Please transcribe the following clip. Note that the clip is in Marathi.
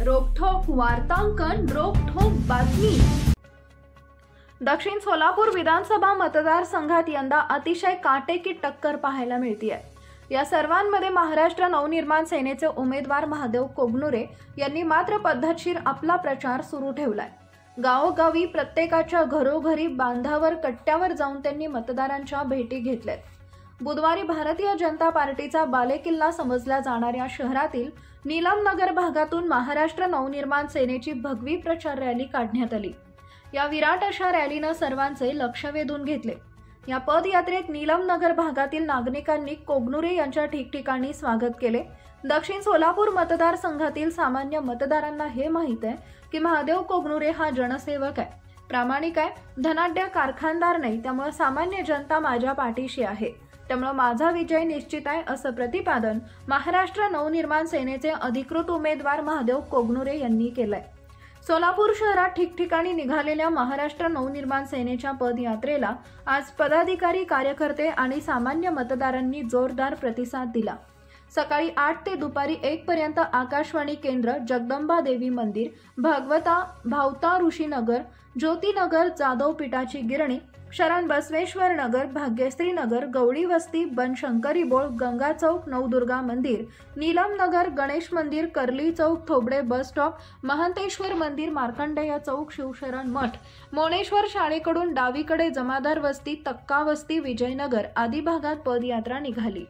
रोखठोक वार्तांकन, रोखठोक बातमी। दक्षिण सोलापूर विधानसभा मतदारसंघात यंदा अतिशय काटेकी टक्कर पाहायला मिळतेय। या सर्वांमध्ये महाराष्ट्र नवनिर्माण सेनेचे उमेदवार महादेव कोगनुरे यांनी मात्र पद्धतशीर आपला प्रचार सुरू ठेवलाय। गावोगावी प्रत्येकाच्या घरोघरी बांधावर कट्ट्यावर जाऊन त्यांनी मतदारांच्या भेटी घेतल्यात। बुधवारी भारतीय जनता पार्टीचा बालेकिल्ला समजल्या जाणाऱ्या शहरातील नीलमनगर भागातून महाराष्ट्र नवनिर्माण सेनेची भगवी प्रचार रॅली काढण्यात आली। या विराट अशा रॅलीनं सर्वांचे लक्ष वेधून घेतले। या पदयात्रेत नीलमनगर भागातील नागरिकांनी कोगनुरे यांच्या ठिकठिकाणी स्वागत केले। दक्षिण सोलापूर मतदारसंघातील सामान्य मतदारांना हे माहित आहे की महादेव कोगनुरे हा जनसेवक आहे, प्रामाणिक आहे, धनाढ्य कारखानदार नाही, त्यामुळे सामान्य जनता माझ्या पाठीशी आहे, त्यामुळे माझा विजय निश्चित आहे, असं प्रतिपादन महाराष्ट्र नवनिर्माण सेनेचे अधिकृत उमेदवार महादेव कोगनुरे यांनी केलंय। सोलापूर शहरात ठिकठिकाणी निघालेल्या महाराष्ट्र नवनिर्माण सेनेच्या पदयात्रेला आज पदाधिकारी, कार्यकर्ते आणि सामान्य मतदारांनी जोरदार प्रतिसाद दिला। सकाळी 8 ते दुपारी 1 पर्यंत आकाशवाणी केंद्र, जगदंबा देवी मंदिर, भावता ऋषीनगर, ज्योतिनगर, जाधव पीठाची गिरणी, शरण बसवेश्वर नगर, भाग्यश्री नगर, गवळी वस्ती, बनशंकरी बोळ, गंगा चौक, नवदुर्गा मंदिर, नीलमनगर, गणेश मंदिर, कर्ली चौक, थोबडे बस स्टॉप, महंतेश्वर मंदिर, मार्कंडेय चौक, शिवशरण मठ, मोनेश्वर शाळेकडून डावीकडे जमादार वस्ती, तक्का वस्ती, विजयनगर आदी भागात पदयात्रा निघाली।